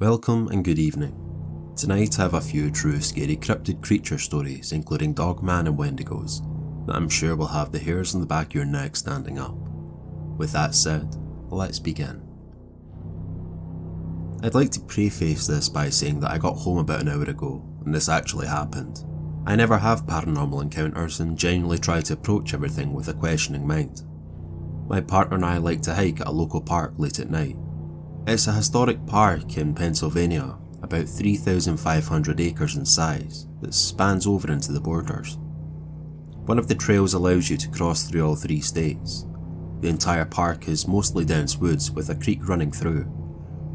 Welcome and good evening. Tonight I have a few true scary cryptid creature stories including Dogman and wendigos that I'm sure will have the hairs on the back of your neck standing up. With that said, let's begin. I'd like to preface this by saying that I got home about an hour ago and this actually happened. I never have paranormal encounters and genuinely try to approach everything with a questioning mind. My partner and I like to hike at a local park late at night. It's a historic park in Pennsylvania, about 3,500 acres in size, that spans over into the borders. One of the trails allows you to cross through all three states. The entire park is mostly dense woods with a creek running through.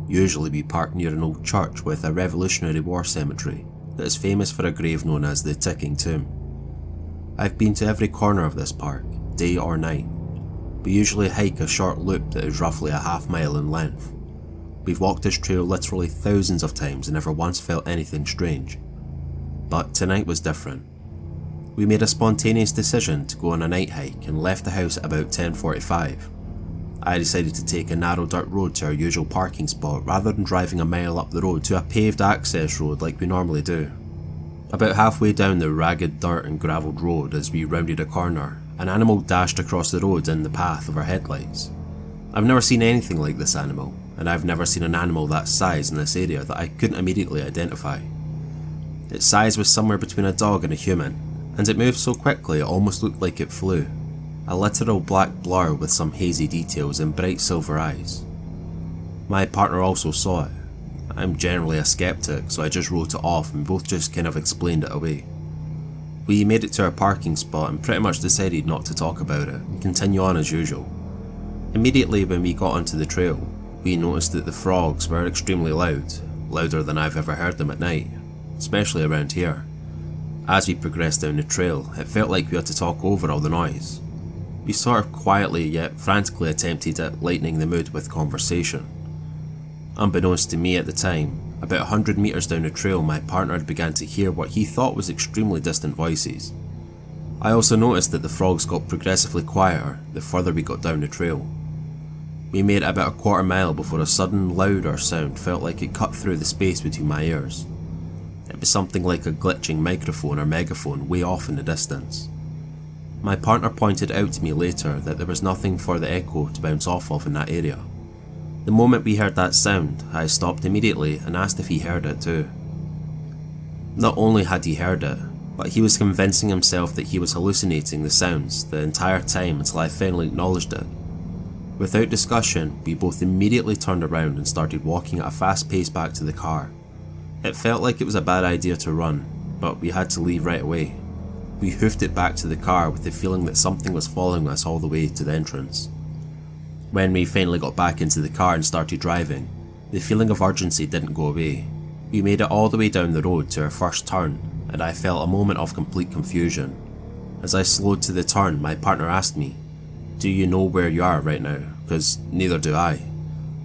Usually we park near an old church with a Revolutionary War cemetery that is famous for a grave known as the Ticking Tomb. I've been to every corner of this park, day or night. We usually hike a short loop that is roughly a half-mile in length. We've walked this trail literally thousands of times and never once felt anything strange. But tonight was different. We made a spontaneous decision to go on a night hike and left the house at about 10:45. I decided to take a narrow dirt road to our usual parking spot rather than driving a mile up the road to a paved access road like we normally do. About halfway down the ragged dirt and gravelled road as we rounded a corner, an animal dashed across the road in the path of our headlights. I've never seen anything like this animal, and I've never seen an animal that size in this area that I couldn't immediately identify. Its size was somewhere between a dog and a human, and it moved so quickly it almost looked like it flew. A literal black blur with some hazy details and bright silver eyes. My partner also saw it. I'm generally a skeptic, so I just wrote it off and both just kind of explained it away. We made it to our parking spot and pretty much decided not to talk about it and continue on as usual. Immediately when we got onto the trail, we noticed that the frogs were extremely loud, louder than I've ever heard them at night, especially around here. As we progressed down the trail, it felt like we had to talk over all the noise. We sort of quietly yet frantically attempted at lightening the mood with conversation. Unbeknownst to me at the time, about 100 metres down the trail my partner had begun to hear what he thought was extremely distant voices. I also noticed that the frogs got progressively quieter the further we got down the trail. We made it about a quarter mile before a sudden louder sound felt like it cut through the space between my ears. It was something like a glitching microphone or megaphone way off in the distance. My partner pointed out to me later that there was nothing for the echo to bounce off of in that area. The moment we heard that sound, I stopped immediately and asked if he heard it too. Not only had he heard it, but he was convincing himself that he was hallucinating the sounds the entire time until I finally acknowledged it. Without discussion, we both immediately turned around and started walking at a fast pace back to the car. It felt like it was a bad idea to run, but we had to leave right away. We hoofed it back to the car with the feeling that something was following us all the way to the entrance. When we finally got back into the car and started driving, the feeling of urgency didn't go away. We made it all the way down the road to our first turn, and I felt a moment of complete confusion. As I slowed to the turn, my partner asked me, "Do you know where you are right now? Because neither do I."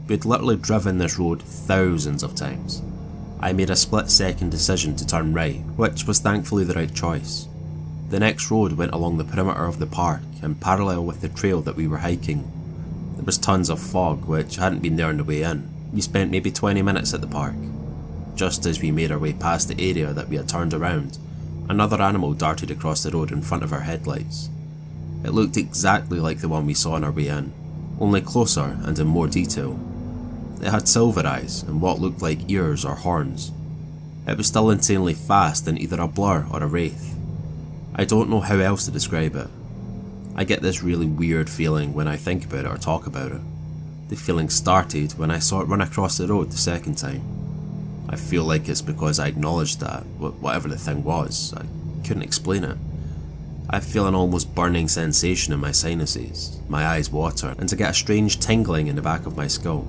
We'd literally driven this road thousands of times. I made a split-second decision to turn right, which was thankfully the right choice. The next road went along the perimeter of the park and parallel with the trail that we were hiking. There was tons of fog, which hadn't been there on the way in. We spent maybe 20 minutes at the park. Just as we made our way past the area that we had turned around, another animal darted across the road in front of our headlights. It looked exactly like the one we saw on our way in, only closer and in more detail. It had silver eyes and what looked like ears or horns. It was still insanely fast and either a blur or a wraith. I don't know how else to describe it. I get this really weird feeling when I think about it or talk about it. The feeling started when I saw it run across the road the second time. I feel like it's because I acknowledged that, whatever the thing was, I couldn't explain it. I feel an almost burning sensation in my sinuses, my eyes water, and I get a strange tingling in the back of my skull.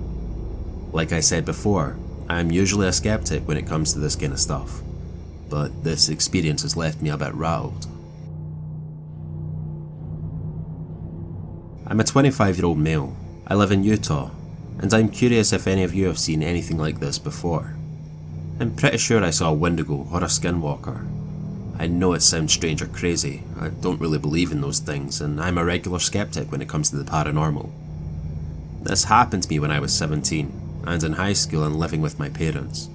Like I said before, I am usually a skeptic when it comes to this kind of stuff, but this experience has left me a bit rattled. I'm a 25-year-old male. I live in Utah, and I'm curious if any of you have seen anything like this before. I'm pretty sure I saw a wendigo or a skinwalker. I know it sounds strange or crazy, I don't really believe in those things, and I'm a regular skeptic when it comes to the paranormal. This happened to me when I was 17. and in high school and living with my parents.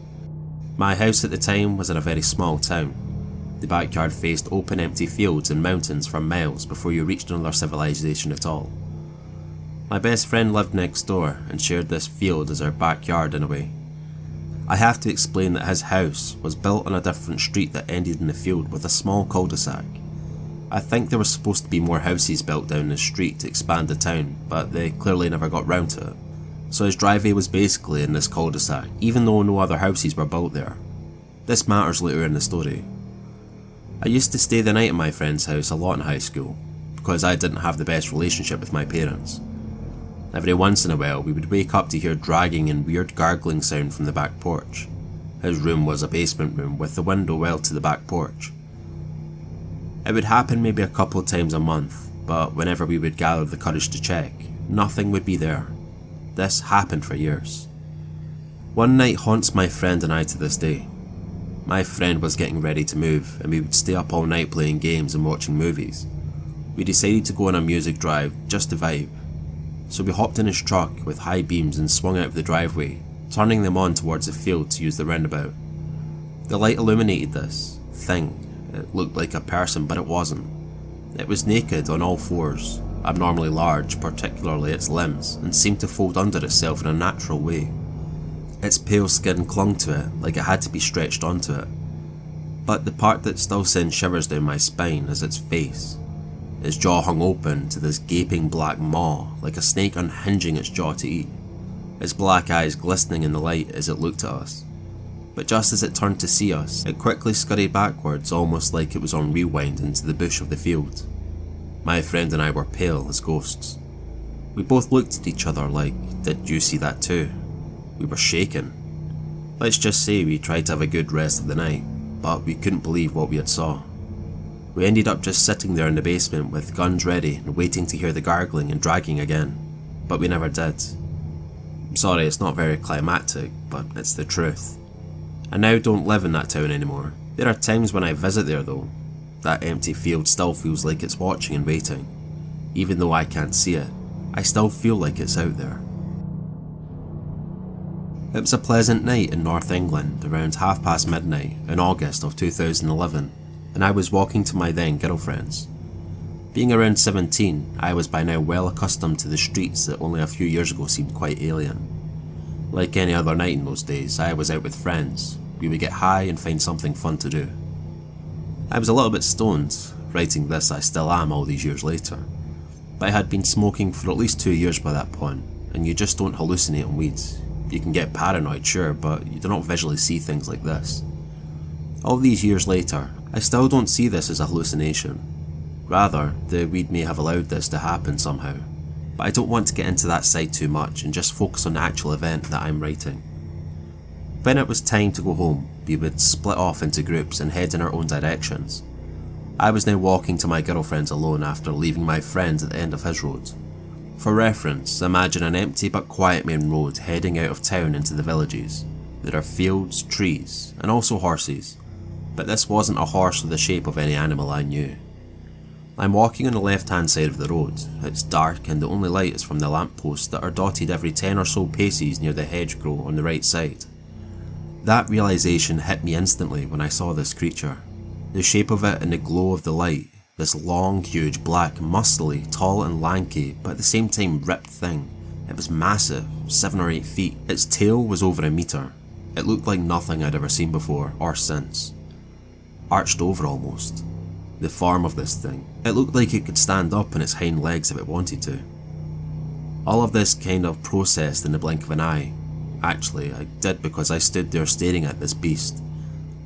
My house at the time was in a very small town. The backyard faced open empty fields and mountains for miles before you reached another civilization at all. My best friend lived next door and shared this field as our backyard in a way. I have to explain that his house was built on a different street that ended in the field with a small cul-de-sac. I think there was supposed to be more houses built down the street to expand the town, but they clearly never got round to it. So his driveway was basically in this cul-de-sac, even though no other houses were built there. This matters later in the story. I used to stay the night at my friend's house a lot in high school, because I didn't have the best relationship with my parents. Every once in a while we would wake up to hear dragging and weird gargling sound from the back porch. His room was a basement room with the window well to the back porch. It would happen maybe a couple of times a month, but whenever we would gather the courage to check, nothing would be there. This happened for years. One night haunts my friend and I to this day. My friend was getting ready to move and we would stay up all night playing games and watching movies. We decided to go on a music drive just to vibe. So we hopped in his truck with high beams and swung out of the driveway, turning them on towards the field to use the roundabout. The light illuminated this thing. It looked like a person, but it wasn't. It was naked on all fours, abnormally large, particularly its limbs, and seemed to fold under itself in a natural way. Its pale skin clung to it like it had to be stretched onto it. But the part that still sends shivers down my spine is its face. Its jaw hung open to this gaping black maw, like a snake unhinging its jaw to eat. Its black eyes glistening in the light as it looked at us. But just as it turned to see us, it quickly scurried backwards, almost like it was on rewind into the bush of the field. My friend and I were pale as ghosts. We both looked at each other like, "Did you see that too?" We were shaken. Let's just say we tried to have a good rest of the night, but we couldn't believe what we had saw. We ended up just sitting there in the basement with guns ready and waiting to hear the gargling and dragging again, but we never did. I'm sorry, it's not very climactic, but it's the truth. I now don't live in that town anymore. There are times when I visit there though. That empty field still feels like it's watching and waiting. Even though I can't see it, I still feel like it's out there. It was a pleasant night in North England around midnight in August of 2011, and I was walking to my then girlfriend's. Being around 17, I was by now well accustomed to the streets that only a few years ago seemed quite alien. Like any other night in those days, I was out with friends. We would get high and find something fun to do. I was a little bit stoned. Writing this, I still am all these years later. But I had been smoking for at least 2 years by that point, and you just don't hallucinate on weed. You can get paranoid, sure, but you do not visually see things like this. All these years later, I still don't see this as a hallucination. Rather, the weed may have allowed this to happen somehow. But I don't want to get into that side too much and just focus on the actual event that I'm writing. When it was time to go home, we would split off into groups and head in our own directions. I was now walking to my girlfriend's alone after leaving my friend at the end of his road. For reference, imagine an empty but quiet main road heading out of town into the villages. There are fields, trees, and also horses, but this wasn't a horse with the shape of any animal I knew. I'm walking on the left hand side of the road. It's dark and the only light is from the lampposts that are dotted every 10 or so paces near the hedgerow on the right side. That realisation hit me instantly when I saw this creature. The shape of it and the glow of the light, this long, huge, black, muscly, tall and lanky, but at the same time ripped thing. It was massive, 7 or 8 feet. Its tail was over a metre. It looked like nothing I'd ever seen before or since. Arched over almost. The form of this thing. It looked like it could stand up on its hind legs if it wanted to. All of this kind of processed in the blink of an eye. Actually, I did because I stood there staring at this beast.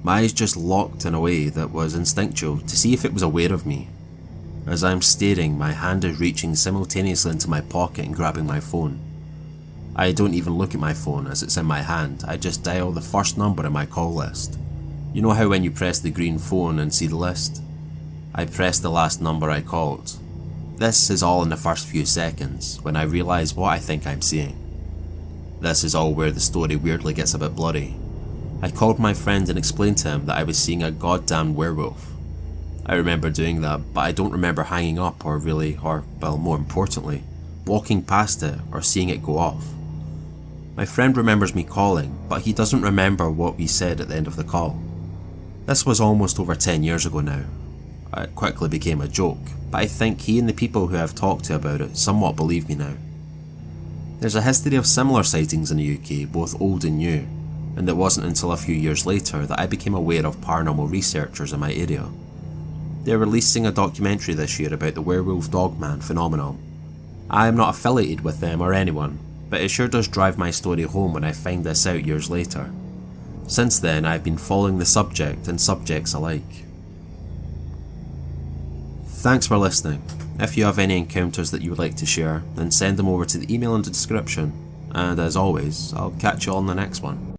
My eyes just locked in a way that was instinctual to see if it was aware of me. As I'm staring, my hand is reaching simultaneously into my pocket and grabbing my phone. I don't even look at my phone as it's in my hand, I just dial the first number in my call list. You know how when you press the green phone and see the list? I pressed the last number I called. This is all in the first few seconds, when I realise what I think I'm seeing. This is all where the story weirdly gets a bit bloody. I called my friend and explained to him that I was seeing a goddamn werewolf. I remember doing that, but I don't remember hanging up or more importantly, walking past it or seeing it go off. My friend remembers me calling, but he doesn't remember what we said at the end of the call. This was almost over 10 years ago now. It quickly became a joke, but I think he and the people who I've talked to about it somewhat believe me now. There's a history of similar sightings in the UK, both old and new, and it wasn't until a few years later that I became aware of paranormal researchers in my area. They're releasing a documentary this year about the werewolf Dogman phenomenon. I am not affiliated with them or anyone, but it sure does drive my story home when I find this out years later. Since then, I've been following the subject and subjects alike. Thanks for listening. If you have any encounters that you would like to share, then send them over to the email in the description, and as always, I'll catch you all in the next one.